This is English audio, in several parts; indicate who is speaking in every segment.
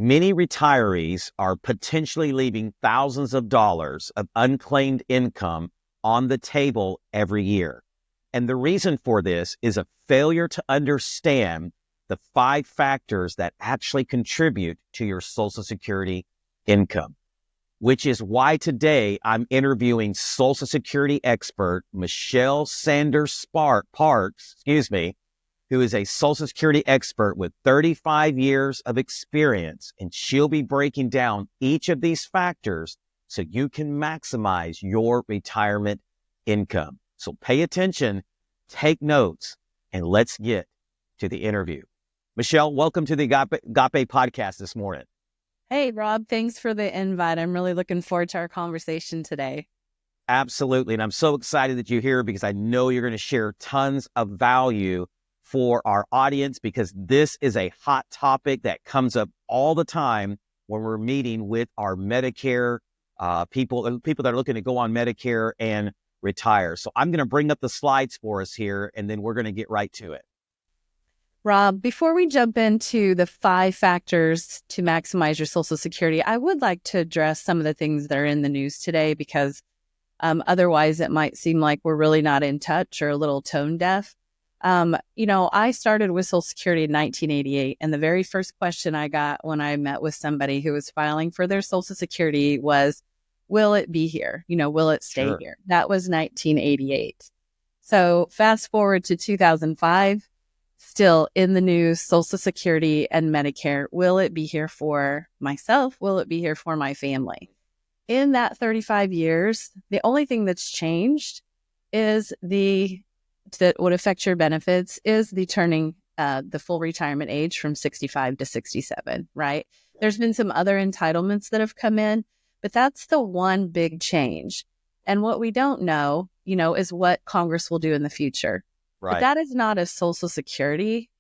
Speaker 1: Many retirees are potentially leaving thousands of dollars of unclaimed income on the table every year. And the reason for this is a failure to understand the 5 factors that actually contribute to your Social Security income, which is why today I'm interviewing Social Security expert Michelle Sanders Parks, who is a Social Security expert with 35 years of experience, and she'll be breaking down each of these factors so you can maximize your retirement income. So pay attention, take notes, and let's get to the interview. Michelle, welcome to the Agape podcast this morning.
Speaker 2: Hey, Rob, thanks for the invite. I'm really looking forward to our conversation today.
Speaker 1: Absolutely. And I'm so excited that you're here because I know you're going to share tons of value for our audience, because this is a hot topic that comes up all the time when we're meeting with our Medicare people that are looking to go on Medicare and retire. So I'm going to bring up the slides for us here, and then we're going to get right to it.
Speaker 2: Rob, before we jump into the 5 factors to maximize your Social Security, I would like to address some of the things that are in the news today, because otherwise it might seem like we're really not in touch or a little tone deaf. I started with Social Security in 1988, and the very first question I got when I met with somebody who was filing for their Social Security was, will it be here? Will it stay here? That was 1988. So fast forward to 2005, still in the news, Social Security and Medicare. Will it be here for myself? Will it be here for my family? In that 35 years, the only thing that's changed is that would affect your benefits is the turning the full retirement age from 65 to 67, right? There's been some other entitlements that have come in, but that's the one big change. And what we don't know, is what Congress will do in the future. Right. But that is not a Social Security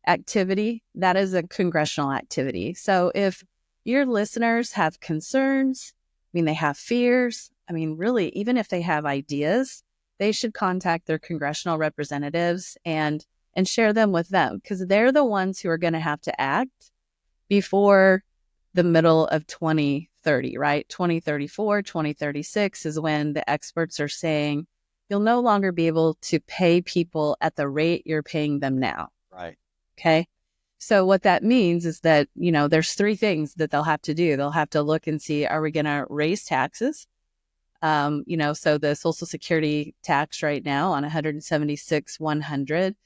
Speaker 2: activity. That is a congressional activity. So if your listeners have concerns, they have fears, really, even if they have ideas, they should contact their congressional representatives and share them with them, because they're the ones who are going to have to act before the middle of 2030, right? 2034, 2036 is when the experts are saying you'll no longer be able to pay people at the rate you're paying them now.
Speaker 1: Right.
Speaker 2: Okay. So what that means is that, there's 3 things that they'll have to do. They'll have to look and see, are we going to raise taxes? So the Social Security tax right now on 176,100,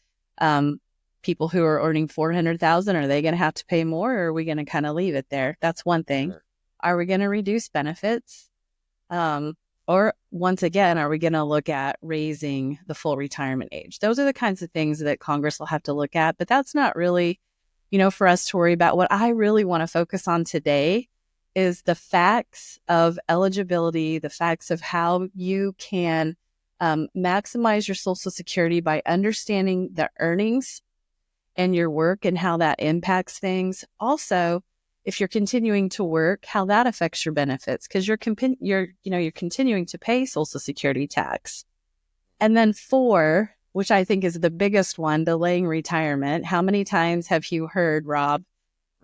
Speaker 2: people who are earning 400,000, are they going to have to pay more, or are we going to kind of leave it there? That's one thing. Sure. Are we going to reduce benefits? Or once again, are we going to look at raising the full retirement age? Those are the kinds of things that Congress will have to look at, but that's not really, for us to worry about. What I really want to focus on today is the facts of eligibility, the facts of how you can maximize your Social Security by understanding the earnings and your work and how that impacts things. Also, if you're continuing to work, how that affects your benefits, because you're continuing to pay Social Security tax. And then 4, which I think is the biggest one, delaying retirement. How many times have you heard, Rob,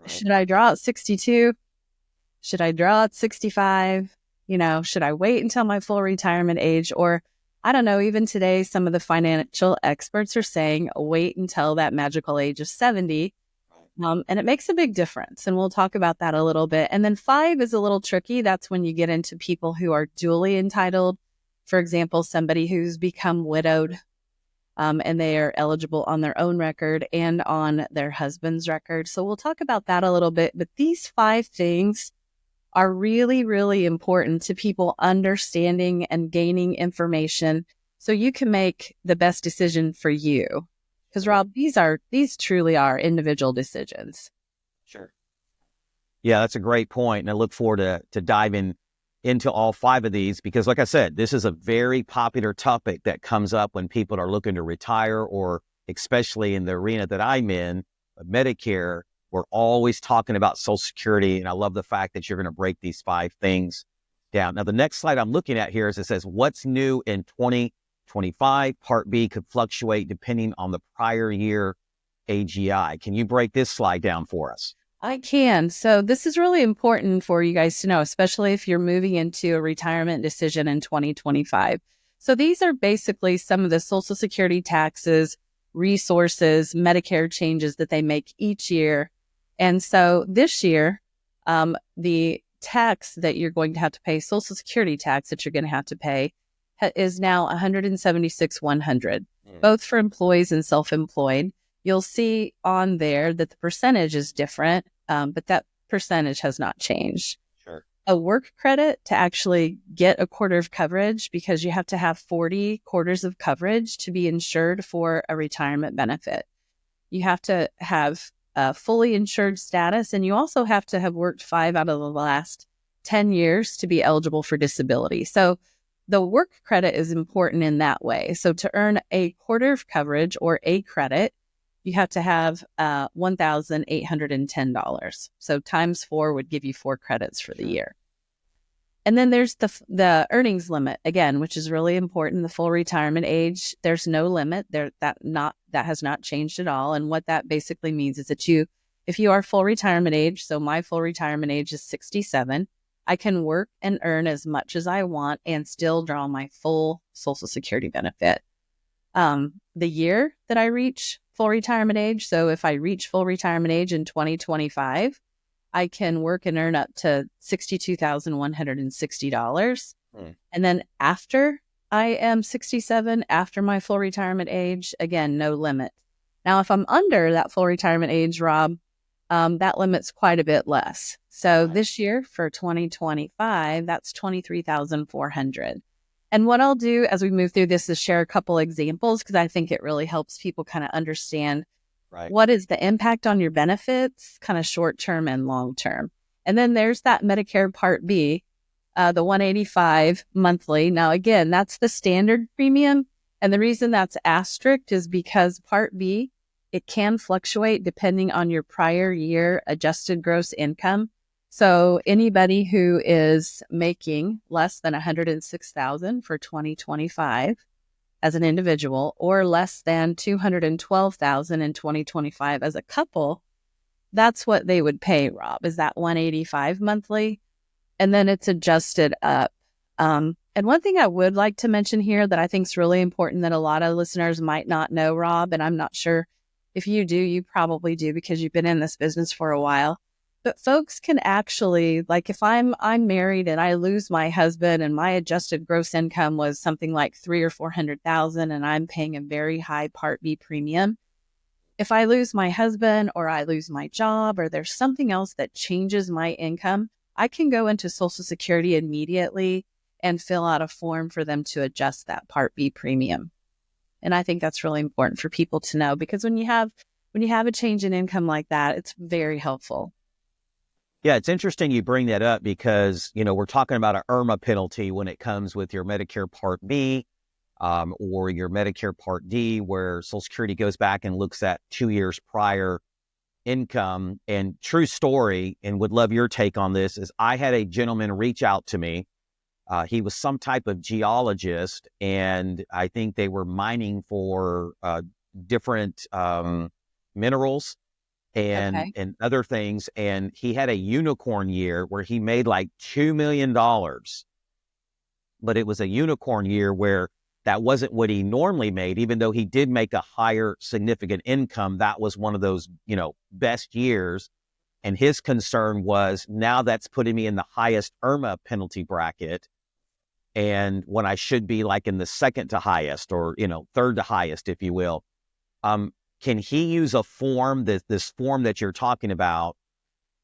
Speaker 2: should I draw at 62? Should I draw at 65? Should I wait until my full retirement age? Or I don't know, even today, some of the financial experts are saying, wait until that magical age of 70. And it makes a big difference. And we'll talk about that a little bit. And then 5 is a little tricky. That's when you get into people who are dually entitled. For example, somebody who's become widowed, and they are eligible on their own record and on their husband's record. So we'll talk about that a little bit. But these 5 things are really, really important to people understanding and gaining information so you can make the best decision for you. Because, Rob, these truly are individual decisions.
Speaker 1: Sure. Yeah, that's a great point. And I look forward to diving into all 5 of these, because like I said, this is a very popular topic that comes up when people are looking to retire, or especially in the arena that I'm in, Medicare. We're always talking about Social Security, and I love the fact that you're going to break these 5 things down. Now, the next slide I'm looking at here is, it says, what's new in 2025? Part B could fluctuate depending on the prior year AGI. Can you break this slide down for us?
Speaker 2: I can. So this is really important for you guys to know, especially if you're moving into a retirement decision in 2025. So these are basically some of the Social Security taxes, resources, Medicare changes that they make each year. And so this year, the tax that you're going to have to pay, Social Security tax that you're going to have to pay, is now 176,100, both for employees and self-employed. You'll see on there that the percentage is different, but that percentage has not changed.
Speaker 1: Sure.
Speaker 2: A work credit to actually get a quarter of coverage, because you have to have 40 quarters of coverage to be insured for a retirement benefit. You have to have a fully insured status, and you also have to have worked 5 out of the last 10 years to be eligible for disability. So the work credit is important in that way. So to earn a quarter of coverage or a credit, you have to have $1,810. So times 4 would give you 4 credits for the year. And then there's the earnings limit, again, which is really important. The full retirement age, there's no limit there. That has not changed at all. And what that basically means is that if you are full retirement age, so my full retirement age is 67, I can work and earn as much as I want and still draw my full Social Security benefit. The year that I reach full retirement age, so if I reach full retirement age in 2025, I can work and earn up to $62,160. And then after I am 67, after my full retirement age, again, no limit. Now, if I'm under that full retirement age, Rob, that limit's quite a bit less. So this year for 2025, that's $23,400. And what I'll do as we move through this is share a couple examples, because I think it really helps people kind of understand what is the impact on your benefits, kind of short term and long term. And then there's that Medicare Part B, the $185 monthly. Now, again, that's the standard premium. And the reason that's asterisked is because Part B, it can fluctuate depending on your prior year adjusted gross income. So anybody who is making less than $106,000 for 2025 as an individual, or less than $212,000 in 2025 as a couple, that's what they would pay, Rob, is that $185 monthly. And then it's adjusted up. And one thing I would like to mention here that I think is really important that a lot of listeners might not know, Rob, and I'm not sure if you do, you probably do because you've been in this business for a while. But folks can actually, like if I'm married and I lose my husband and my adjusted gross income was something like $300,000 or $400,000 and I'm paying a very high Part B premium. If I lose my husband or I lose my job or there's something else that changes my income, I can go into Social Security immediately and fill out a form for them to adjust that Part B premium. And I think that's really important for people to know, because when you have a change in income like that, it's very helpful.
Speaker 1: Yeah, it's interesting you bring that up because, we're talking about an IRMA penalty when it comes with your Medicare Part B or your Medicare Part D, where Social Security goes back and looks at 2 years prior income. And true story, and would love your take on this, is I had a gentleman reach out to me. He was some type of geologist, and I think they were mining for different minerals and other things. And he had a unicorn year where he made like $2 million, but it was a unicorn year where that wasn't what he normally made. Even though he did make a higher significant income, that was one of those, best years. And his concern was, now that's putting me in the highest IRMA penalty bracket. And when I should be like in the second to highest or, third to highest, if you will. Can he use a form, this form that you're talking about?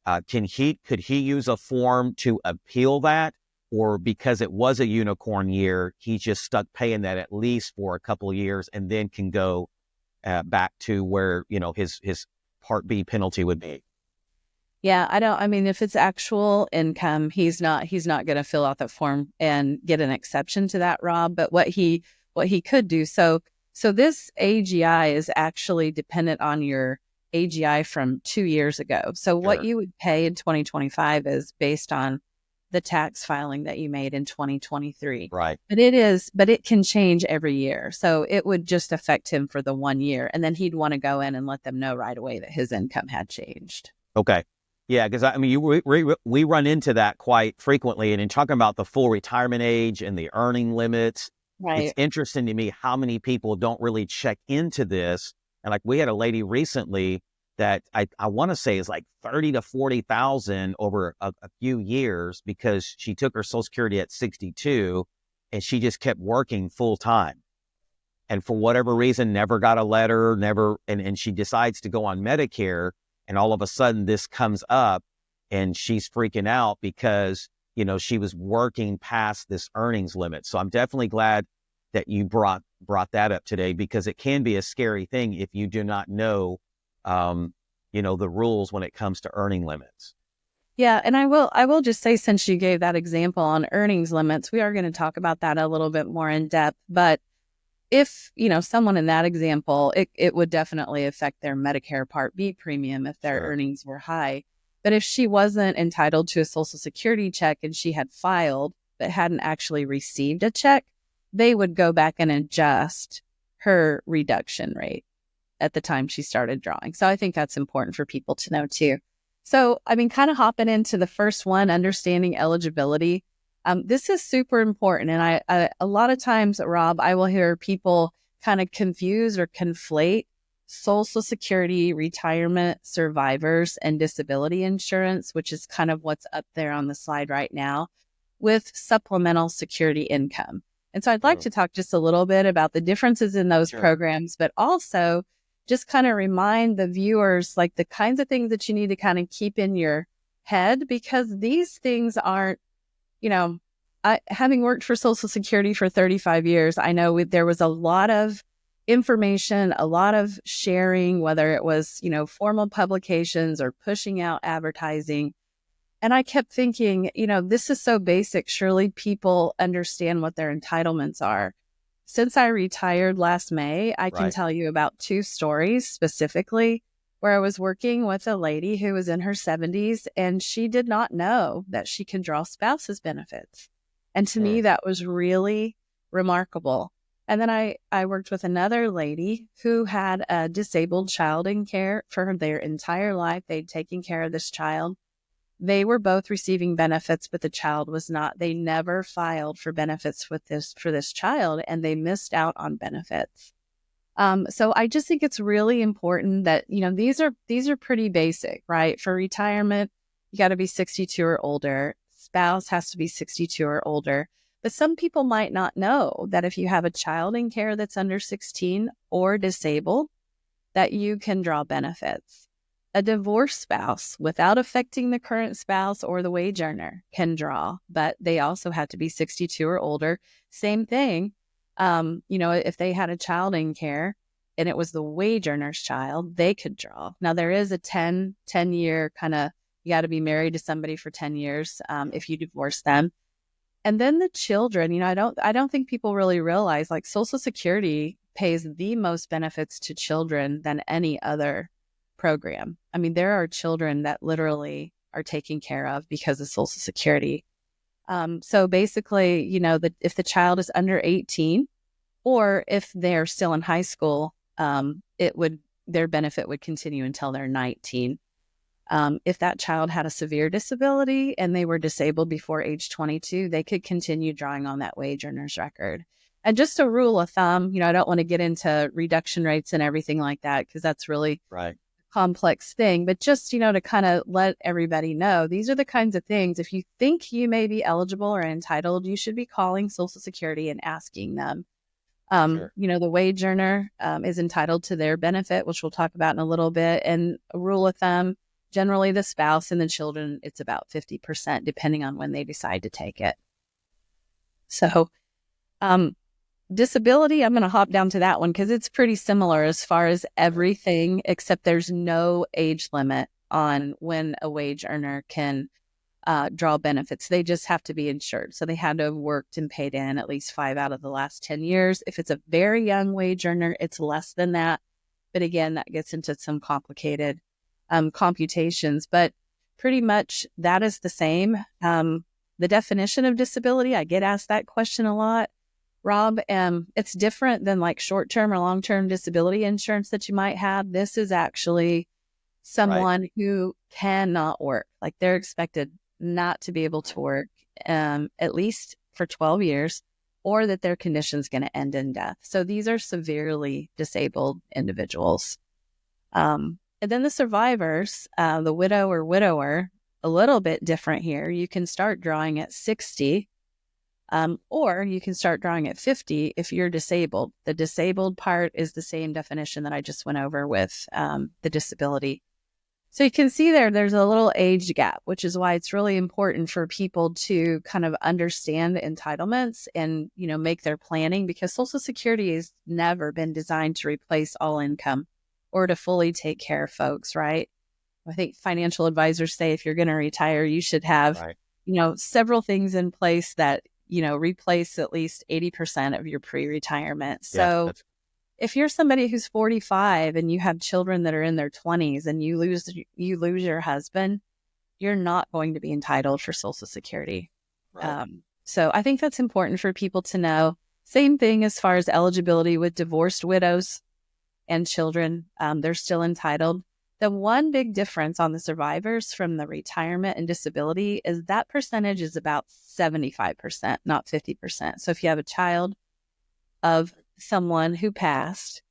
Speaker 1: Could he use a form to appeal that? Or because it was a unicorn year, he's just stuck paying that at least for a couple of years and then can go back to where, his Part B penalty would be?
Speaker 2: Yeah, if it's actual income, he's not going to fill out that form and get an exception to that, Rob. But what he could do, so this AGI is actually dependent on your AGI from 2 years ago. So what you would pay in 2025 is based on the tax filing that you made in 2023.
Speaker 1: Right.
Speaker 2: But it can change every year. So it would just affect him for the 1 year. And then he'd want to go in and let them know right away that his income had changed.
Speaker 1: Okay. Yeah, because I mean, we run into that quite frequently. And in talking about the full retirement age and the earning limits, it's
Speaker 2: Right.
Speaker 1: interesting to me how many people don't really check into this. And like we had a lady recently that I want to say is like 30 to 40,000 over a few years because she took her Social Security at 62 and she just kept working full time. And for whatever reason, never got a letter, never, and she decides to go on Medicare. And all of a sudden this comes up and she's freaking out because, she was working past this earnings limit. So I'm definitely glad that you brought that up today because it can be a scary thing if you do not know, the rules when it comes to earning limits.
Speaker 2: Yeah, and I will just say, since you gave that example on earnings limits, we are going to talk about that a little bit more in depth. But if, someone in that example, it would definitely affect their Medicare Part B premium if their
Speaker 1: Sure.
Speaker 2: earnings were high. But if she wasn't entitled to a Social Security check and she had filed but hadn't actually received a check, they would go back and adjust her reduction rate at the time she started drawing. So I think that's important for people to know too. So, I mean, kind of hopping into the first one, understanding eligibility. This is super important. And I a lot of times, Rob, I will hear people kind of confuse or conflate Social Security, retirement, survivors, and disability insurance, which is kind of what's up there on the slide right now, with supplemental security income. And so I'd like
Speaker 1: Mm.
Speaker 2: to talk just a little bit about the differences in those
Speaker 1: Sure.
Speaker 2: programs, but also just kind of remind the viewers like the kinds of things that you need to kind of keep in your head, because these things aren't, having worked for Social Security for 35 years, I know there was a lot of information, a lot of sharing, whether it was, formal publications or pushing out advertising. And I kept thinking, this is so basic. Surely people understand what their entitlements are. Since I retired last May, I can
Speaker 1: Right.
Speaker 2: tell you about two stories specifically where I was working with a lady who was in her 70s and she did not know that she can draw spouse's benefits. And to me,
Speaker 1: Mm.
Speaker 2: that was really remarkable. And then I worked with another lady who had a disabled child in care for their entire life. They'd taken care of this child. They were both receiving benefits, but the child was not. They never filed for benefits for this child, and they missed out on benefits. So I just think it's really important that, these are pretty basic, right? For retirement, you got to be 62 or older. Spouse has to be 62 or older. But some people might not know that if you have a child in care that's under 16 or disabled, that you can draw benefits. A divorced spouse, without affecting the current spouse or the wage earner, can draw, but they also have to be 62 or older. Same thing. If they had a child in care and it was the wage earner's child, they could draw. Now, there is a 10-year kind of, you got to be married to somebody for 10 years if you divorce them. And then the children, I don't think people really realize, like, Social Security pays the most benefits to children than any other program. I mean, there are children that literally are taken care of because of Social Security. So basically, if the child is under 18 or if they're still in high school, their benefit would continue until they're 19. If that child had a severe disability and they were disabled before age 22, they could continue drawing on that wage earner's record. And just a rule of thumb, I don't want to get into reduction rates and everything like that because that's really
Speaker 1: Right.
Speaker 2: complex thing, but just, to kind of let everybody know, these are the kinds of things. If you think you may be eligible or entitled, you should be calling Social Security and asking them.
Speaker 1: Sure.
Speaker 2: The wage earner is entitled to their benefit, which we'll talk about in a little bit. And a rule of thumb, generally the spouse and the children, it's about 50%, depending on when they decide to take it. So, disability, I'm going to hop down to that one because it's pretty similar as far as everything, except there's no age limit on when a wage earner can draw benefits. They just have to be insured. So they had to have worked and paid in at least 5 out of the last 10 years. If it's a very young wage earner, it's less than that. But again, that gets into some complicated computations. But pretty much that is the same. The definition of disability, I get asked that question a lot, Rob. It's different than like short-term or long-term disability insurance that you might have. This is actually
Speaker 1: Right.
Speaker 2: someone who cannot work, like they're expected not to be able to work at least for 12 years, or that their condition is going to end in death. So these are severely disabled individuals. And then the survivors, the widow or widower, a little bit different here. You can start drawing at 60, or you can start drawing at 50 if you're disabled. The disabled part is the same definition that I just went over with the disability. So you can see there's a little age gap, which is why it's really important for people to kind of understand the entitlements and, make their planning, because Social Security has never been designed to replace all income or to fully take care of folks, right? I think financial advisors say if you're going to retire, you should have,
Speaker 1: Right.
Speaker 2: several things in place that, replace at least 80% of your pre-retirement.
Speaker 1: Yeah.
Speaker 2: So if you're somebody who's 45 and you have children that are in their 20s and you lose your husband, you're not going to be entitled for Social Security.
Speaker 1: Right.
Speaker 2: So I think that's important for people to know. Same thing as far as eligibility with divorced widows and children. They're still entitled. The one big difference on the survivors from the retirement and disability is that percentage is about 75%, not 50%. So if you have a child of someone who passed,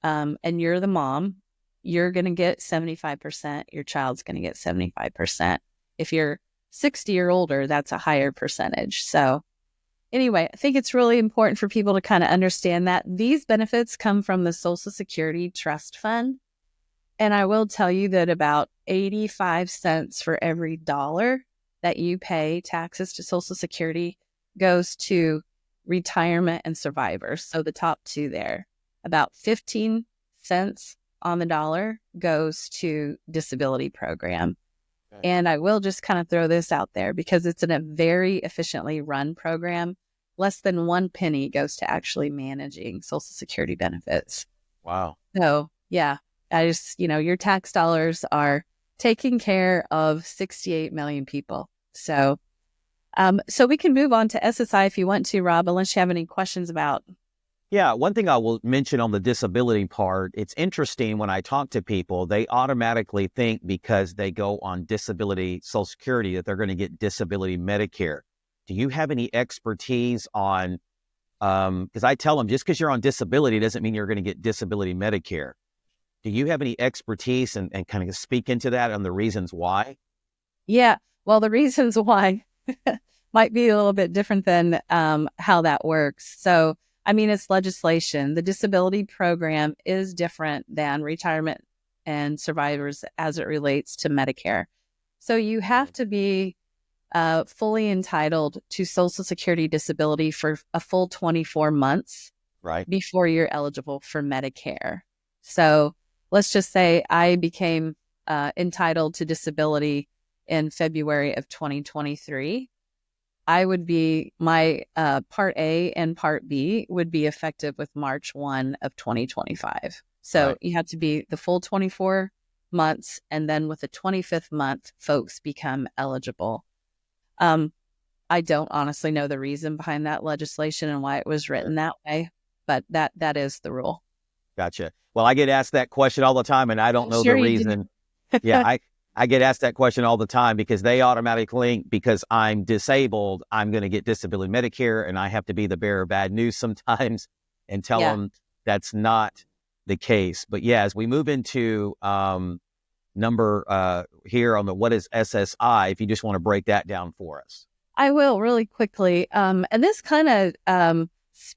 Speaker 2: and you're the mom, you're going to get 75%. Your child's going to get 75%. If you're 60 or older, that's a higher percentage. So anyway, I think it's really important for people to kind of understand that these benefits come from the Social Security Trust Fund. And I will tell you that about 85 cents for every dollar that you pay taxes to Social Security goes to retirement and survivors. So the top two there, about 15 cents on the dollar goes to disability program. Okay. And I will just kind of throw this out there because it's in a very efficiently run program. Less than 1 penny goes to actually managing Social Security benefits.
Speaker 1: Wow.
Speaker 2: So yeah, I just, your tax dollars are taking care of 68 million people. So we can move on to SSI if you want to, Rob, unless you have any questions about.
Speaker 1: Yeah, one thing I will mention on the disability part, it's interesting when I talk to people, they automatically think because they go on disability Social Security that they're going to get disability Medicare. Do you have any expertise on, because I tell them just because you're on disability doesn't mean you're going to get disability Medicare. Do you have any expertise and kind of speak into that on the reasons why?
Speaker 2: Yeah, well, the reasons why might be a little bit different than how that works. So, it's legislation. The disability program is different than retirement and survivors as it relates to Medicare. So you have to be fully entitled to Social Security disability for a full 24 months before you're eligible for Medicare. So let's just say I became entitled to disability in February of 2023. I would be, my Part A and Part B would be effective with March 1 of 2025. So you have to be the full 24 months, and then with the 25th month, folks become eligible. I don't honestly know the reason behind that legislation and why it was written that way, but that is the rule.
Speaker 1: Gotcha. Well, I get asked that question all the time, and I don't know the reason. Yeah, I get asked that question all the time because they automatically think because I'm disabled, I'm going to get disability Medicare, and I have to be the bearer of bad news sometimes and tell them that's not the case. But yeah, as we move into number here on the what is SSI, if you just want to break that down for us.
Speaker 2: I will really quickly. And this kind of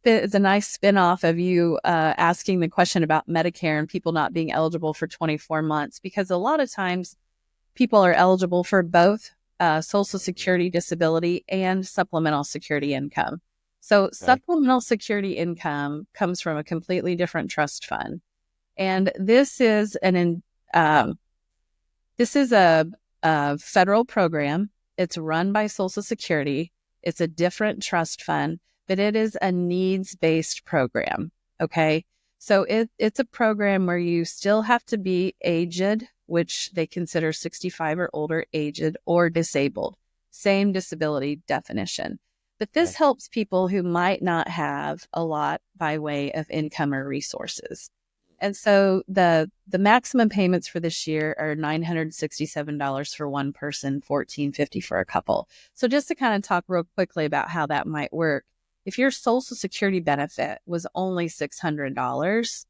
Speaker 2: is a nice spin-off of you asking the question about Medicare and people not being eligible for 24 months, because a lot of times people are eligible for both Social Security disability and supplemental security income. So supplemental security income comes from a completely different trust fund. And this is a federal program. It's run by Social Security. It's a different trust fund, but it is a needs-based program. Okay. So it's a program where you still have to be aged, which they consider 65 or older, aged or disabled. Same disability definition. But this helps people who might not have a lot by way of income or resources. And so the maximum payments for this year are $967 for one person, $1,450 for a couple. So just to kind of talk real quickly about how that might work, if your Social Security benefit was only $600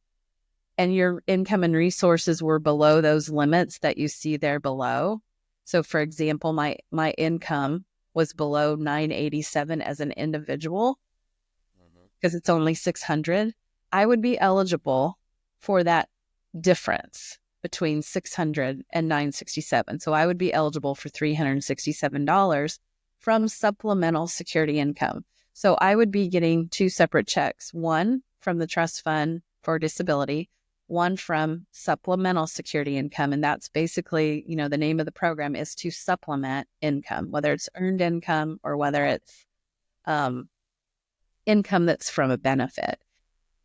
Speaker 2: and your income and resources were below those limits that you see there below. So for example, my income was below 987 as an individual because it's only 600. I would be eligible for that difference between 600 and 967. So I would be eligible for $367 from supplemental security income. So I would be getting two separate checks, one from the trust fund for disability, one from supplemental security income. And that's basically, the name of the program is to supplement income, whether it's earned income or whether it's income that's from a benefit.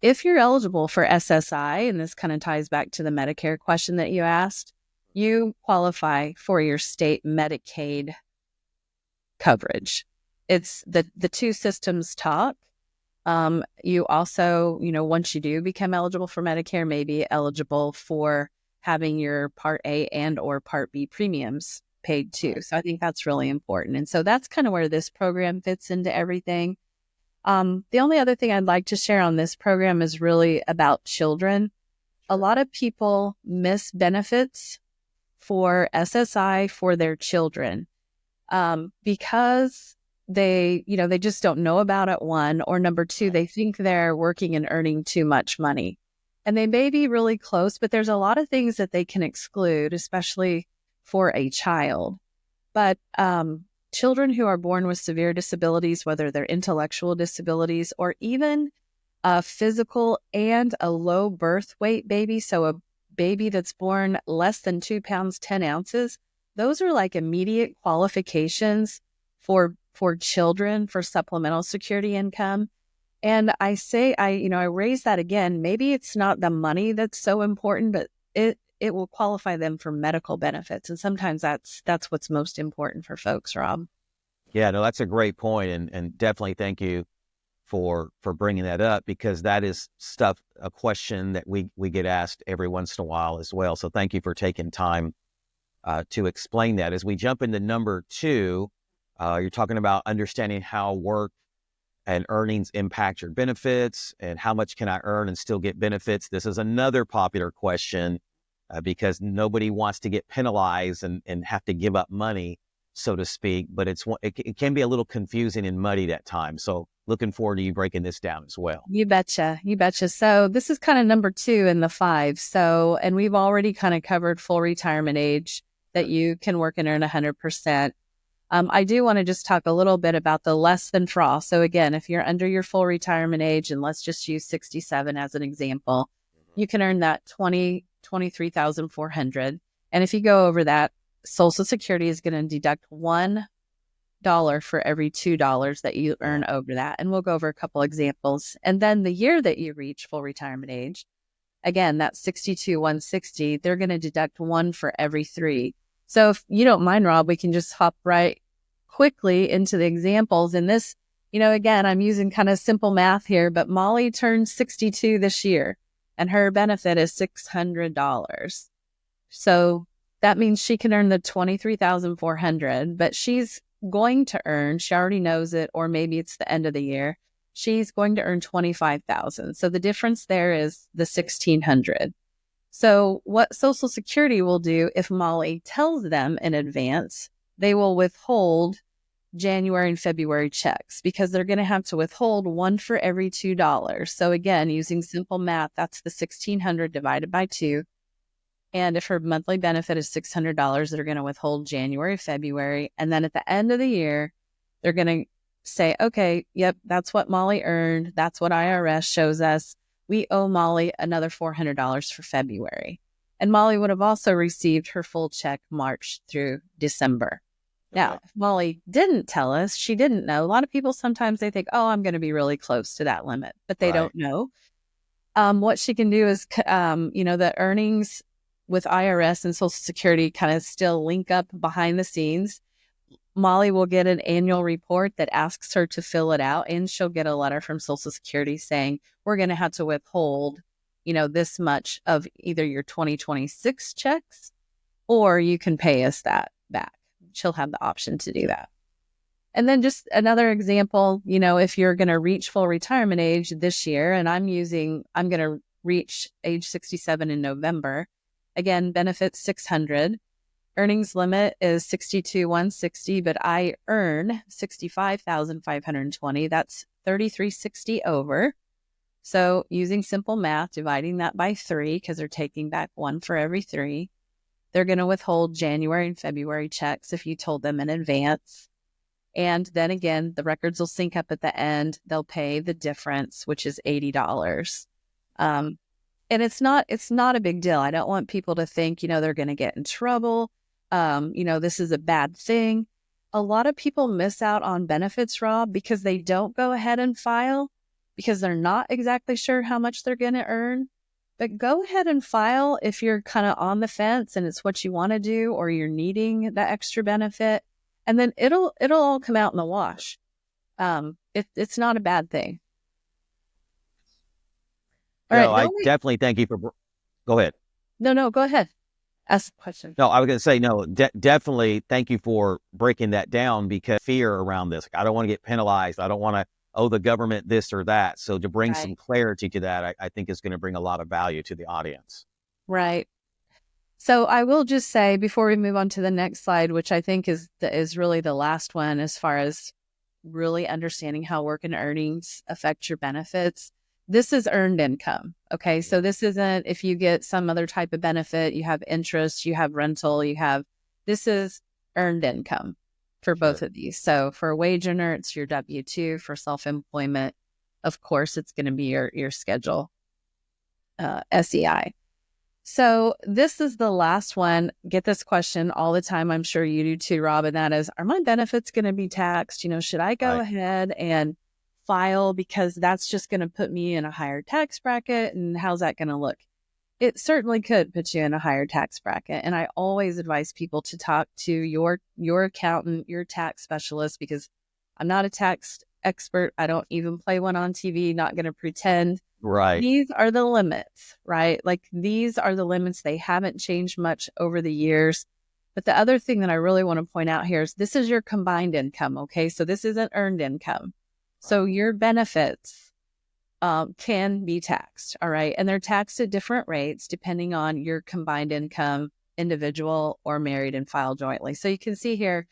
Speaker 2: If you're eligible for SSI, and this kind of ties back to the Medicare question that you asked, you qualify for your state Medicaid coverage. It's the two systems talk. You also, once you do become eligible for Medicare, may be eligible for having your Part A and or Part B premiums paid too. So I think that's really important. And so that's kind of where this program fits into everything. The only other thing I'd like to share on this program is really about children. A lot of people miss benefits for SSI for their children because they just don't know about it, one, or number two, they think they're working and earning too much money. And they may be really close, but there's a lot of things that they can exclude, especially for a child. But children who are born with severe disabilities, whether they're intellectual disabilities or even a physical and a low birth weight baby, so a baby that's born less than 2 pounds, 10 ounces, those are like immediate qualifications for children for supplemental security income. And I raise that again. Maybe it's not the money that's so important, but it will qualify them for medical benefits. And sometimes that's what's most important for folks, Rob.
Speaker 1: Yeah, no, that's a great point. And definitely thank you for bringing that up, because that is a question that we get asked every once in a while as well. So thank you for taking time to explain that. As we jump into number 2, you're talking about understanding how work and earnings impact your benefits and how much can I earn and still get benefits. This is another popular question because nobody wants to get penalized and have to give up money, so to speak, but it can be a little confusing and muddied at times. So looking forward to you breaking this down as well.
Speaker 2: You betcha. So this is kind of number 2 in the 5. So, and we've already kind of covered full retirement age, that you can work and earn 100%. I do want to just talk a little bit about the less than for all. So again, if you're under your full retirement age, and let's just use 67 as an example, you can earn that $23,400. And if you go over that, Social Security is going to deduct $1 for every $2 that you earn over that. And we'll go over a couple examples. And then the year that you reach full retirement age, again, that's 62,160, they're going to deduct 1 for every 3. So if you don't mind, Rob, we can just hop right quickly into the examples. And this, again, I'm using kind of simple math here, but Molly turned 62 this year and her benefit is $600. So that means she can earn the $23,400, but she's going to earn, she already knows it, or maybe it's the end of the year, she's going to earn $25,000. So the difference there is the $1,600. So what Social Security will do, if Molly tells them in advance, they will withhold January and February checks because they're going to have to withhold 1 for every $2. So again, using simple math, that's the $1,600 divided by 2. And if her monthly benefit is $600, they're going to withhold January, February. And then at the end of the year, they're going to say, okay, yep, that's what Molly earned. That's what IRS shows us. We owe Molly another $400 for February. And Molly would have also received her full check March through December. Now, if Molly didn't tell us, she didn't know. A lot of people, sometimes they think, oh, I'm going to be really close to that limit, but they don't know. What she can do is, the earnings with IRS and Social Security kind of still link up behind the scenes. Molly will get an annual report that asks her to fill it out, and she'll get a letter from Social Security saying, we're going to have to withhold this much of either your 2026 checks, or you can pay us that back. She'll have the option to do that. And then just another example, if you're going to reach full retirement age this year, and I'm going to reach age 67 in November, again, benefits 600, earnings limit is 62,160, but I earn 65,520. That's 3,360 over. So using simple math, dividing that by 3, because they're taking back 1 for every 3, they're going to withhold January and February checks if you told them in advance. And then again, the records will sync up at the end. They'll pay the difference, which is $80. And it's not a big deal. I don't want people to think, they're going to get in trouble. This is a bad thing. A lot of people miss out on benefits, Rob, because they don't go ahead and file because they're not exactly sure how much they're going to earn. But go ahead and file if you're kind of on the fence and it's what you want to do, or you're needing that extra benefit. And then it'll all come out in the wash. It's not a bad thing.
Speaker 1: All right. I definitely thank you for. Go ahead.
Speaker 2: No, go ahead. Ask the question.
Speaker 1: No, I was going to say, no, definitely thank you for breaking that down, because fear around this. I don't want to get penalized. I don't want to owe the government this or that. So to bring some clarity to that, I think is going to bring a lot of value to the audience.
Speaker 2: Right. So I will just say, before we move on to the next slide, which I think is really the last one as far as really understanding how work and earnings affect your benefits. This is earned income. Okay. So this isn't if you get some other type of benefit, you have interest, you have rental, this is earned income for both of these. So for a wage earner, it's your W-2. For self-employment, of course, it's going to be your schedule, SEI. So this is the last one. Get this question all the time. I'm sure you do too, Rob. And that is, are my benefits going to be taxed? Should I go ahead and file because that's just going to put me in a higher tax bracket? And how's that going to look? It certainly could put you in a higher tax bracket. And I always advise people to talk to your accountant, your tax specialist, because I'm not a tax expert. I don't even play one on TV, not going to pretend.
Speaker 1: Right.
Speaker 2: These are the limits, right? Like these are the limits. They haven't changed much over the years. But the other thing that I really want to point out here is this is your combined income. Okay. So this isn't earned income. So your benefits can be taxed. All right. And they're taxed at different rates depending on your combined income, individual or married and filed jointly. So you can see here,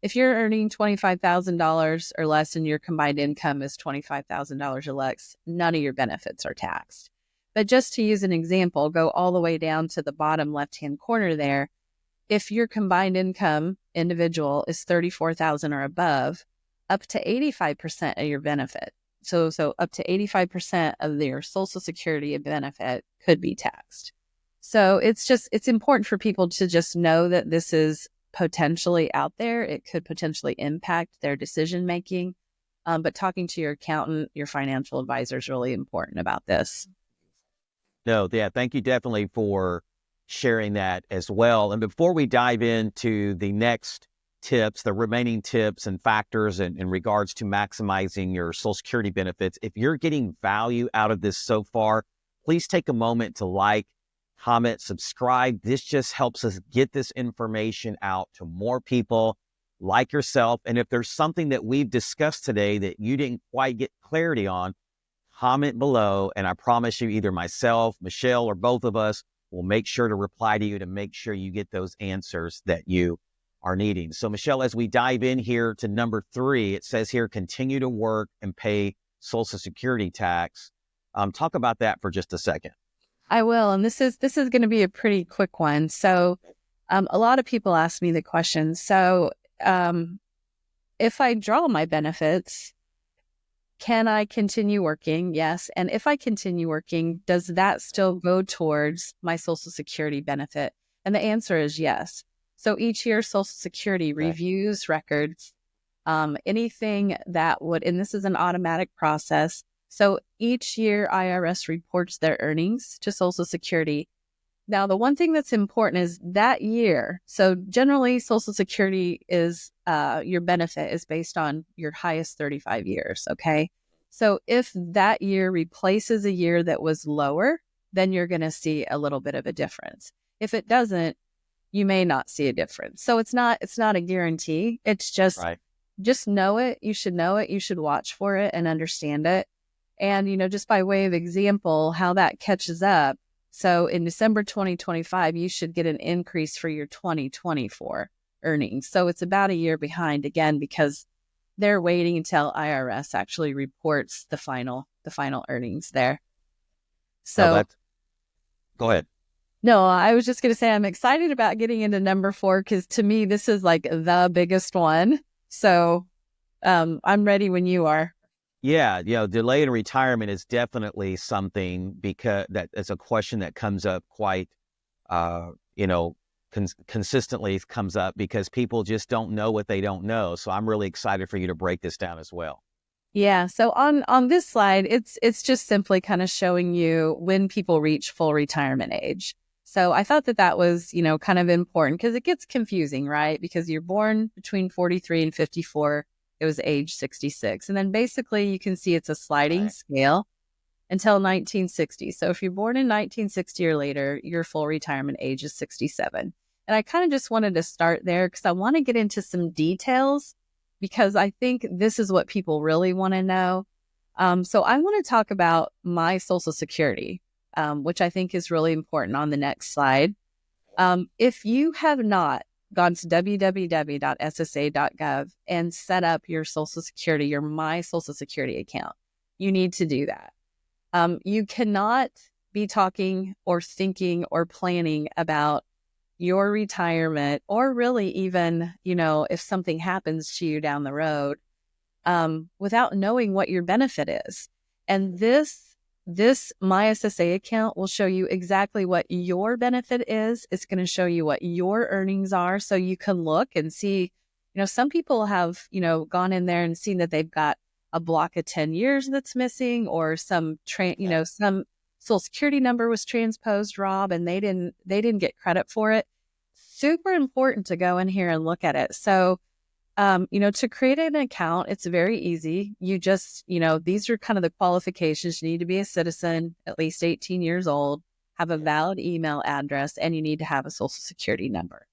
Speaker 2: if you're earning $25,000 or less and your combined income is $25,000 or less, none of your benefits are taxed. But just to use an example, go all the way down to the bottom left-hand corner there. If your combined income individual is $34,000 or above, up to 85% of your benefit. So up to 85% of your Social Security benefit could be taxed. So it's important for people to just know that this is potentially out there. It could potentially impact their decision making. But talking to your accountant, your financial advisor is really important about this.
Speaker 1: No, yeah, thank you definitely for sharing that as well. And before we dive into the next tips, the remaining tips and factors in regards to maximizing your Social Security benefits, if you're getting value out of this so far, please take a moment to like, comment, subscribe. This just helps us get this information out to more people like yourself. And if there's something that we've discussed today that you didn't quite get clarity on, comment below. And I promise you, either myself, Michelle, or both of us will make sure to reply to you to make sure you get those answers that you are needing. So Michelle, as we dive in here to number 3, it says here, continue to work and pay Social Security tax. Talk about that for just a second.
Speaker 2: I will. And this is going to be a pretty quick one. So a lot of people ask me the question. So if I draw my benefits, can I continue working? Yes. And if I continue working, does that still go towards my Social Security benefit? And the answer is yes. So each year, Social Security reviews records, anything that would, and this is an automatic process. So each year, IRS reports their earnings to Social Security. Now, the one thing that's important is that year. So generally, Social Security is your benefit is based on your highest 35 years. Okay. So if that year replaces a year that was lower, then you're going to see a little bit of a difference. If it doesn't, you may not see a difference. So it's not a guarantee. It's just know it. You should know it. You should watch for it and understand it. And, just by way of example, how that catches up. So in December 2025, you should get an increase for your 2024 earnings. So it's about a year behind again, because they're waiting until IRS actually reports the final earnings there. So
Speaker 1: go ahead.
Speaker 2: No, I was just going to say I'm excited about getting into number 4 because to me, this is like the biggest one. So I'm ready when you are.
Speaker 1: Yeah, delay in retirement is definitely something because that is a question that comes up quite, consistently comes up because people just don't know what they don't know. So I'm really excited for you to break this down as well.
Speaker 2: Yeah. So on this slide, it's just simply kind of showing you when people reach full retirement age. So I thought that was, kind of important because it gets confusing, right? Because you're born between 43 and 54. It was age 66. And then basically you can see it's a sliding scale until 1960. So if you're born in 1960 or later, your full retirement age is 67. And I kind of just wanted to start there because I want to get into some details because I think this is what people really want to know. So I want to talk about my Social Security, which I think is really important on the next slide. If you have not gone to www.ssa.gov and set up your Social Security, your My Social Security account, you need to do that. You cannot be talking or thinking or planning about your retirement or really even, if something happens to you down the road, without knowing what your benefit is. And this My SSA account will show you exactly what your benefit is. It's going to show you what your earnings are. So you can look and see, some people have, gone in there and seen that they've got a block of 10 years that's missing or some some Social Security number was transposed, Rob, and they didn't get credit for it. Super important to go in here and look at it. So, to create an account, it's very easy. You just, these are kind of the qualifications. You need to be a citizen, at least 18 years old, have a valid email address, and you need to have a Social Security number.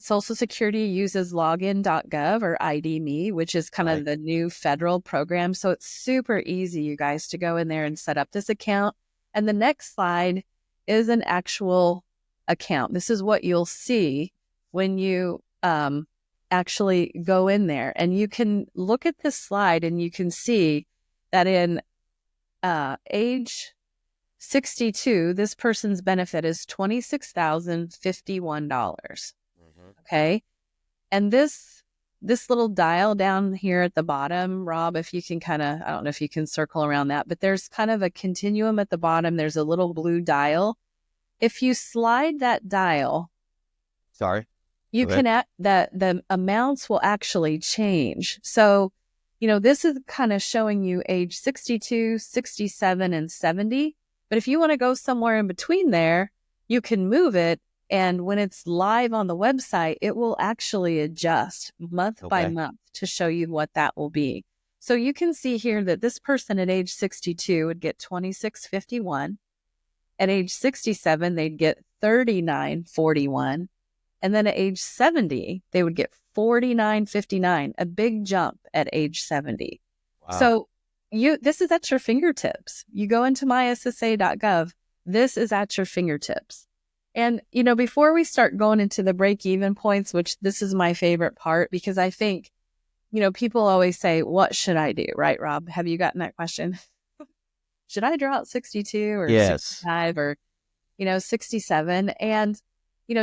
Speaker 2: Social Security uses login.gov or ID.me, which is kind of the new federal program. So it's super easy, you guys, to go in there and set up this account. And the next slide is an actual account. This is what you'll see when you actually go in there. And you can look at this slide and you can see that in age 62, this person's benefit is $26,051. Okay. And this little dial down here at the bottom, Rob, if you can I don't know if you can circle around that, but there's kind of a continuum at the bottom. There's a little blue dial. If you slide that dial, you can the amounts will actually change. So, this is kind of showing you age 62, 67, and 70. But if you want to go somewhere in between there, you can move it. And when it's live on the website, it will actually adjust month by month to show you what that will be. So you can see here that this person at age 62 would get $26.51. At age 67, they'd get $39.41. And then at age 70, they would get $49.59, a big jump at age 70. Wow. So this is at your fingertips. You go into myssa.gov. This is at your fingertips. And, before we start going into the break-even points, which this is my favorite part, because I think, people always say, what should I do? Right, Rob? Have you gotten that question? Should I draw out 62 or 65 or, 67? And,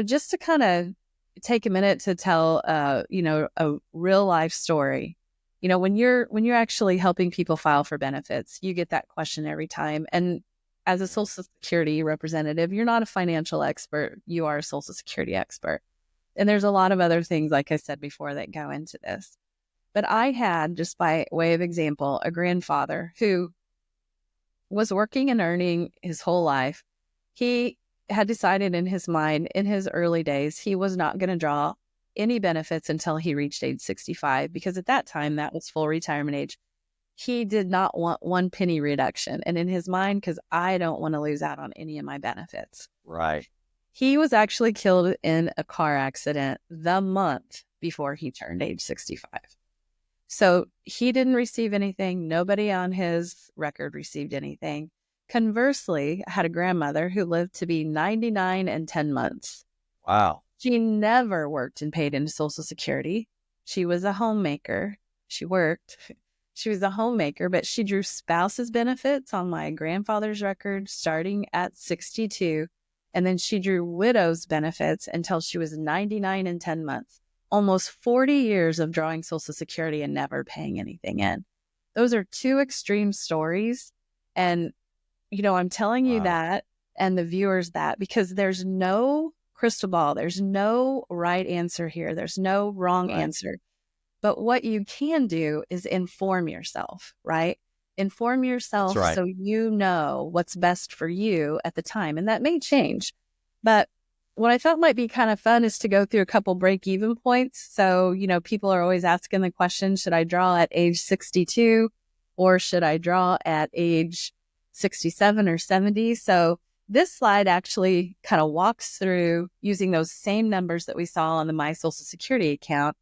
Speaker 2: just to kind of take a minute to tell, a real life story. When you're actually helping people file for benefits, you get that question every time. And as a Social Security representative, you're not a financial expert. You are a Social Security expert. And there's a lot of other things, like I said before, that go into this. But I had, just by way of example, a grandfather who was working and earning his whole life. He had decided in his mind, in his early days, he was not going to draw any benefits until he reached age 65, because at that time, that was full retirement age. he did not want 1 penny reduction. And in his mind, because I don't want to lose out on any of my benefits.
Speaker 1: Right.
Speaker 2: He was actually killed in a car accident the month before he turned age 65. So he didn't receive anything. Nobody on his record received anything. Conversely, I had a grandmother who lived to be 99 and 10 months.
Speaker 1: Wow.
Speaker 2: She never worked and paid into Social Security. She was a homemaker. She worked. She was a homemaker, but she drew spouse's benefits on my grandfather's record starting at 62. And then she drew widow's benefits until she was 99 and 10 months. Almost 40 years of drawing Social Security and never paying anything in. Those are two extreme stories. And, I'm telling you that and the viewers that because there's no crystal ball. There's no right answer here. There's no wrong answer. But what you can do is inform yourself, right? Inform yourself so you know what's best for you at the time. And that may change. But what I thought might be kind of fun is to go through a couple break-even points. So, people are always asking the question, should I draw at age 62 or should I draw at age 67 or 70? So this slide actually kind of walks through using those same numbers that we saw on the My Social Security account,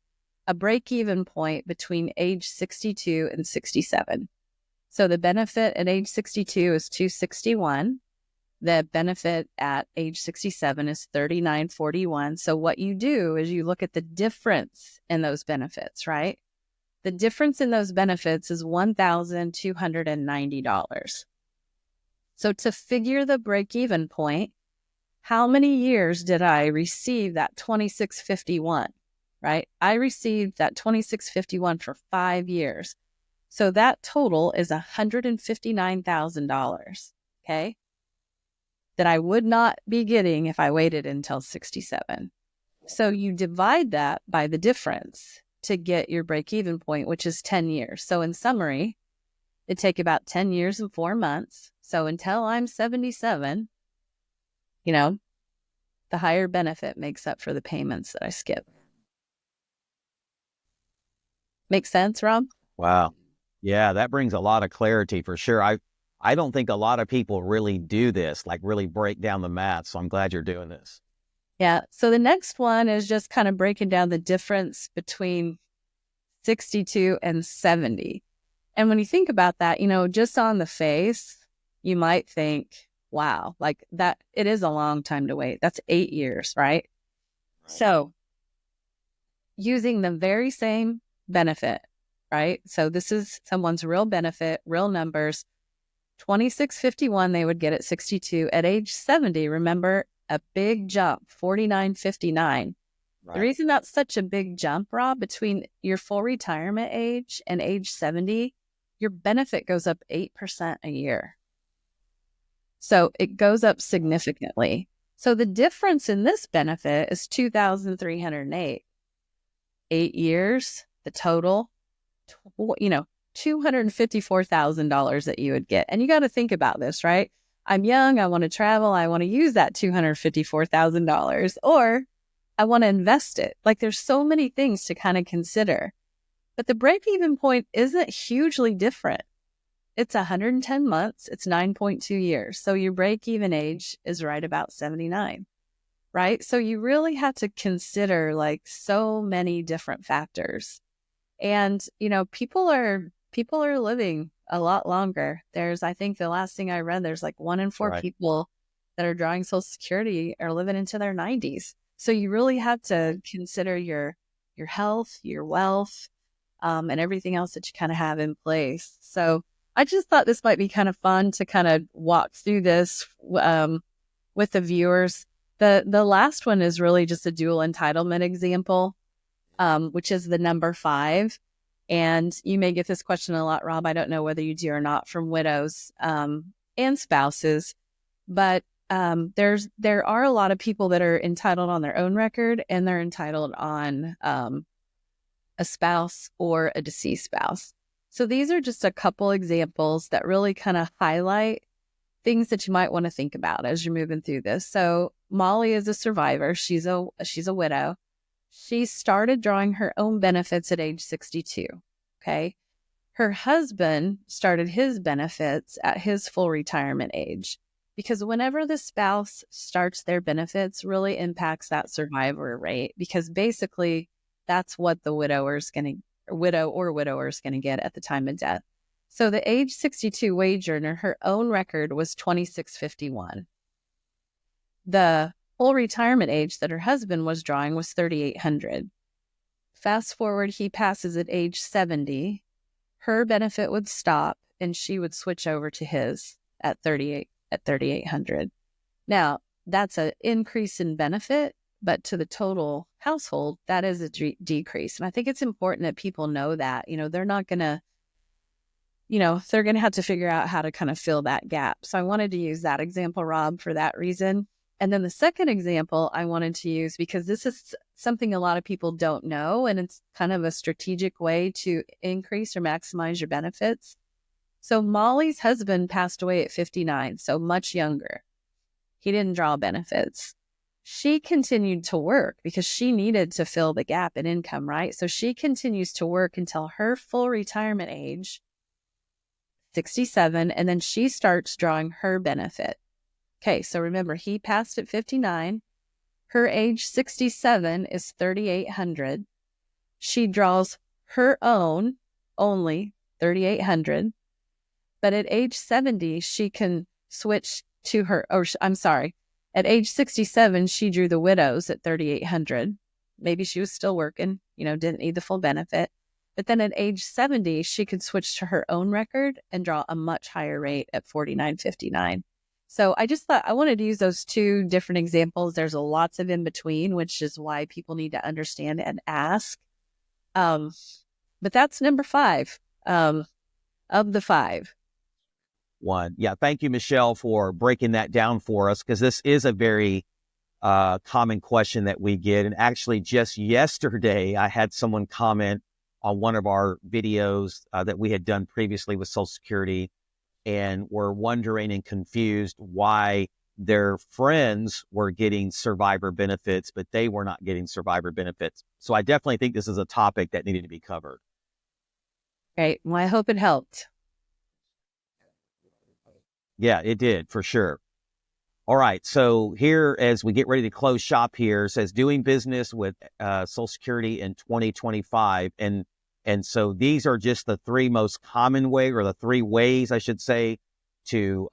Speaker 2: a break-even point between age 62 and 67. So the benefit at age 62 is $261. The benefit at age 67 is $39.41. So what you do is you look at the difference in those benefits, right? The difference in those benefits is $1,290. So to figure the break-even point, how many years did I receive that $26.51, right? I received that $26.51 for 5 years. So that total is $159,000, okay? That I would not be getting if I waited until 67. So you divide that by the difference to get your break-even point, which is 10 years. So in summary, it'd take about 10 years and 4 months. So until I'm 77, the higher benefit makes up for the payments that I skip. Make sense, Rob?
Speaker 1: Wow. Yeah, that brings a lot of clarity for sure. I don't think a lot of people really do this, like really break down the math. So I'm glad you're doing this.
Speaker 2: Yeah. So the next one is just kind of breaking down the difference between 62 and 70. And when you think about that, just on the face, you might think, wow, like that, it is a long time to wait. That's 8 years, right? So using the very same benefit, right? So this is someone's real benefit, real numbers, $26.51 they would get at 62. At age 70, remember, a big jump, $49.59. The reason that's such a big jump, Rob, between your full retirement age and age 70, your benefit goes up 8% a year. So it goes up significantly. So the difference in this benefit is $2,308. 8 years, the total, $254,000 that you would get. And you got to think about this, right? I'm young. I want to travel. I want to use that $254,000 or I want to invest it. Like there's so many things to kind of consider, but the break-even point isn't hugely different. It's 110 months. It's 9.2 years. So your break-even age is right about 79, right? So you really have to consider like so many different factors. And, people are living a lot longer. I think the last thing I read, there's like 1 in 4 people that are drawing Social Security are living into their 90s. So you really have to consider your health, your wealth, and everything else that you kind of have in place. So I just thought this might be kind of fun to kind of walk through this with the viewers. The last one is really just a dual entitlement example, which is the number 5. And you may get this question a lot, Rob. I don't know whether you do or not from widows and spouses, but there are a lot of people that are entitled on their own record and they're entitled on a spouse or a deceased spouse. So these are just a couple examples that really kind of highlight things that you might want to think about as you're moving through this. So Molly is a survivor. She's a widow. She started drawing her own benefits at age 62. Okay. Her husband started his benefits at his full retirement age, because whenever the spouse starts their benefits really impacts that survivor rate, because basically that's what the widow or widower is going to get at the time of death. So the age 62 wage earner, her own record was 2651. The full retirement age that her husband was drawing was 3800. Fast forward, he passes at age 70. Her benefit would stop and she would switch over to his at 3800. Now, that's an increase in benefit, but to the total household, that is a decrease. And I think it's important that people know that, they're not going to, they're going to have to figure out how to kind of fill that gap. So I wanted to use that example, Rob, for that reason. And then the second example I wanted to use, because this is something a lot of people don't know, and it's kind of a strategic way to increase or maximize your benefits. So Molly's husband passed away at 59, so much younger. He didn't draw benefits. She continued to work because she needed to fill the gap in income, right? So she continues to work until her full retirement age, 67, and then she starts drawing her benefit. Okay, so remember, he passed at 59. Her age 67 is 3,800. She draws her own only 3,800. But at age 70, she can switch to her, at age 67, she drew the widow's at 3,800. Maybe she was still working, didn't need the full benefit. But then at age 70, she could switch to her own record and draw a much higher rate at 4,959. So I just thought I wanted to use those two different examples. There's lots of in between, which is why people need to understand and ask. But that's number 5 of the 5.
Speaker 1: One. Yeah. Thank you, Michelle, for breaking that down for us, because this is a very common question that we get. And actually, just yesterday, I had someone comment on one of our videos that we had done previously with Social Security, and were wondering and confused why their friends were getting survivor benefits, but they were not getting survivor benefits. So I definitely think this is a topic that needed to be covered.
Speaker 2: Great. Well, I hope it helped.
Speaker 1: Yeah, it did, for sure. All right. So here, as we get ready to close shop here, it says doing business with Social Security in 2025. And so these are just the 3 most common way, or the 3 ways, I should say, to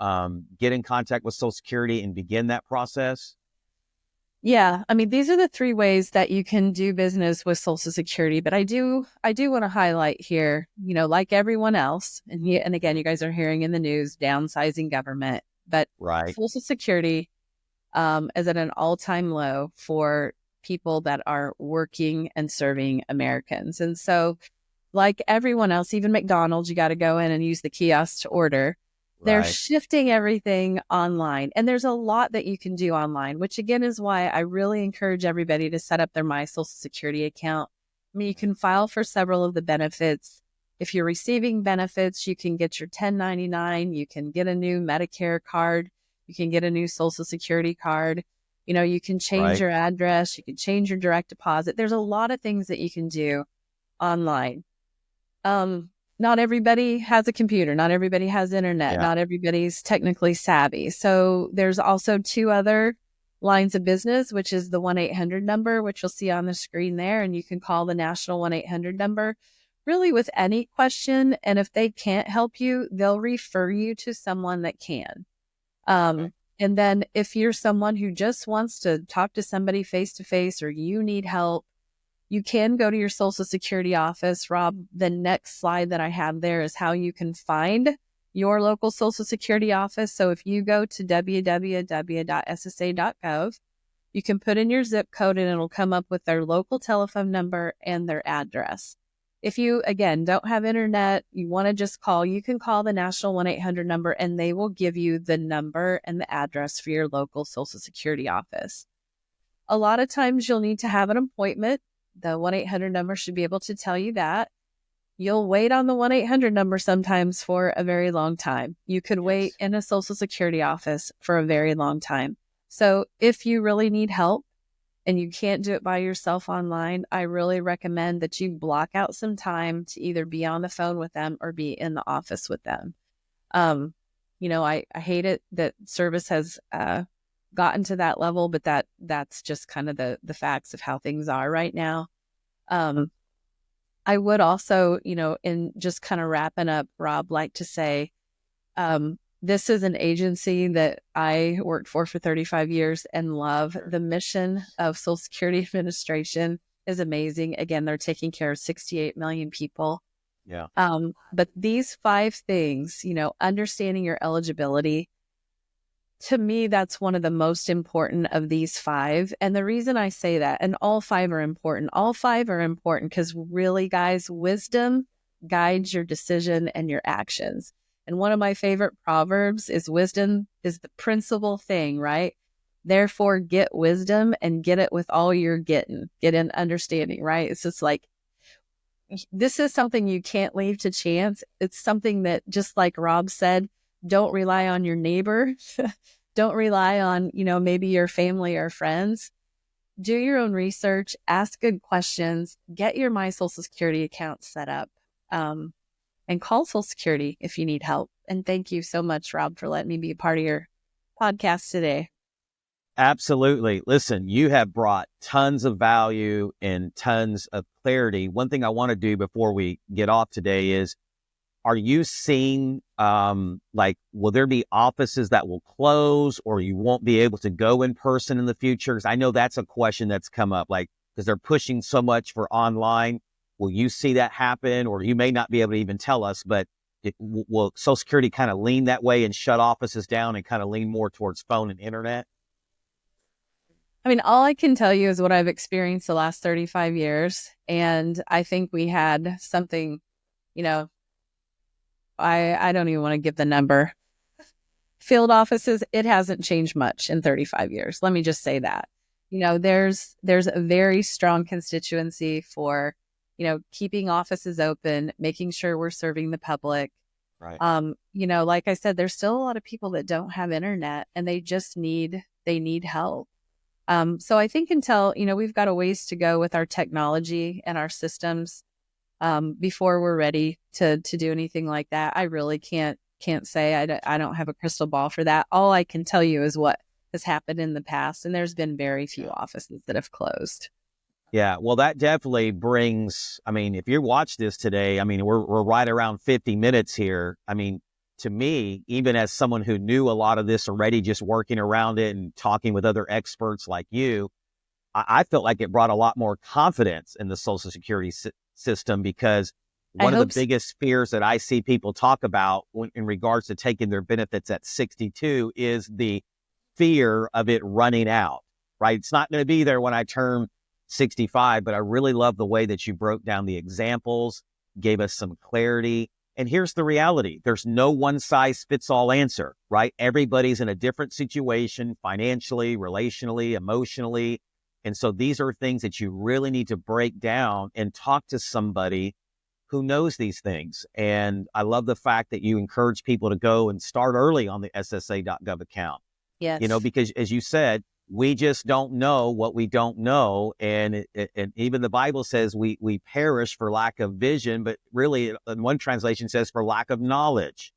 Speaker 1: get in contact with Social Security and begin that process.
Speaker 2: Yeah. I mean, these are the 3 ways that you can do business with Social Security. But I do want to highlight here, like everyone else, and again, you guys are hearing in the news, downsizing government, but
Speaker 1: right.
Speaker 2: Social Security is at an all-time low for people that are working and serving Americans. And so, like everyone else, even McDonald's, you got to go in and use the kiosk to order. They're shifting everything online. And there's a lot that you can do online, which again is why I really encourage everybody to set up their My Social Security account. I mean, you can file for several of the benefits. If you're receiving benefits, you can get your 1099, you can get a new Medicare card, you can get a new Social Security card. You can change your address, you can change your direct deposit. There's a lot of things that you can do online. Not everybody has a computer. Not everybody has internet. Not everybody's technically savvy. So there's also 2 other lines of business, which is the 1-800 number, which you'll see on the screen there. And you can call the national 1-800 number really with any question. And if they can't help you, they'll refer you to someone that can. And then if you're someone who just wants to talk to somebody face to face, or you need help, you can go to your Social Security office. Rob, the next slide that I have there is how you can find your local Social Security office. So if you go to www.ssa.gov, you can put in your zip code and it'll come up with their local telephone number and their address. If you, again, don't have internet, you want to just call, you can call the national 1-800 number and they will give you the number and the address for your local Social Security office. A lot of times you'll need to have an appointment. The 1-800 number should be able to tell you that. You'll wait on the 1-800 number sometimes for a very long time. You could wait in a Social Security office for a very long time. So if you really need help, and you can't do it by yourself online, I really recommend that you block out some time to either be on the phone with them or be in the office with them. I hate it that service has gotten to that level, but that's just kind of the facts of how things are right now. I would also, in just kind of wrapping up, Rob, like to say, this is an agency that I worked for 35 years and love. The mission of Social Security Administration is amazing. Again, they're taking care of 68 million people.
Speaker 1: Yeah.
Speaker 2: But these 5 things, understanding your eligibility, to me, that's one of the most important of these 5. And the reason I say that, and all 5 are important because really, guys, wisdom guides your decision and your actions. And one of my favorite proverbs is wisdom is the principal thing, right? Therefore, get wisdom and get it with all you're getting. Get an understanding, right? It's just like, this is something you can't leave to chance. It's something that, just like Rob said, don't rely on your neighbor. Don't rely on, maybe your family or friends. Do your own research, ask good questions, get your My Social Security account set up, and call Social Security if you need help. And thank you so much, Rob, for letting me be a part of your podcast today.
Speaker 1: Absolutely. Listen, you have brought tons of value and tons of clarity. One thing I want to do before we get off today is, are you seeing, will there be offices that will close or you won't be able to go in person in the future? Because I know that's a question that's come up, because they're pushing so much for online. Will you see that happen? Or you may not be able to even tell us, but will Social Security kind of lean that way and shut offices down and kind of lean more towards phone and internet?
Speaker 2: I mean, all I can tell you is what I've experienced the last 35 years. And I think we had something, I don't even want to give the number. Field offices, it hasn't changed much in 35 years. Let me just say that. There's a very strong constituency for, keeping offices open, making sure we're serving the public.
Speaker 1: Right.
Speaker 2: Like I said, there's still a lot of people that don't have internet and they need help. So I think until, we've got a ways to go with our technology and our systems, before we're ready to do anything like that. I really can't say. I don't have a crystal ball for that. All I can tell you is what has happened in the past, and there's been very few offices that have closed.
Speaker 1: Yeah, well, that definitely brings, if you watch this today, we're right around 50 minutes here. To me, even as someone who knew a lot of this already, just working around it and talking with other experts like you, I felt like it brought a lot more confidence in the Social Security system, because one of the biggest fears that I see people talk about in regards to taking their benefits at 62 is the fear of it running out, right? It's not going to be there when I turn 65, but I really love the way that you broke down the examples, gave us some clarity. And here's the reality. There's no one size fits all answer, right? Everybody's in a different situation, financially, relationally, emotionally. And so these are things that you really need to break down and talk to somebody who knows these things. And I love the fact that you encourage people to go and start early on the SSA.gov account.
Speaker 2: Yes.
Speaker 1: Because as you said, we just don't know what we don't know. And even the Bible says we perish for lack of vision, but really in one translation says for lack of knowledge,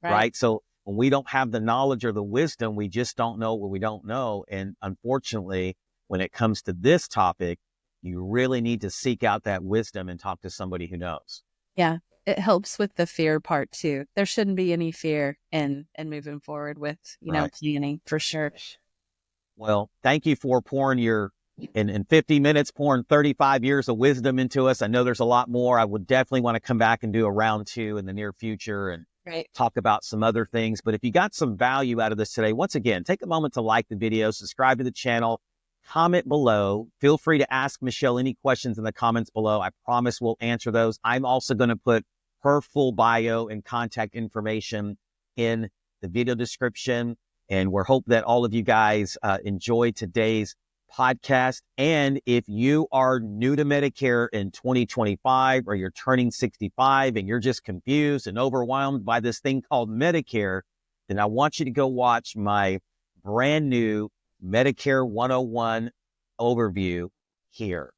Speaker 1: right? So when we don't have the knowledge or the wisdom, we just don't know what we don't know. And unfortunately, when it comes to this topic, you really need to seek out that wisdom and talk to somebody who knows.
Speaker 2: Yeah, it helps with the fear part too. There shouldn't be any fear in moving forward with, planning, for sure.
Speaker 1: Well, thank you for pouring in 50 minutes, pouring 35 years of wisdom into us. I know there's a lot more. I would definitely want to come back and do a round 2 in the near future and talk about some other things. But if you got some value out of this today, once again, take a moment to like the video, subscribe to the channel, comment below. Feel free to ask Michelle any questions in the comments below. I promise we'll answer those. I'm also going to put her full bio and contact information in the video description. And we're hoping that all of you guys enjoyed today's podcast. And if you are new to Medicare in 2025, or you're turning 65 and you're just confused and overwhelmed by this thing called Medicare, then I want you to go watch my brand new Medicare 101 overview here.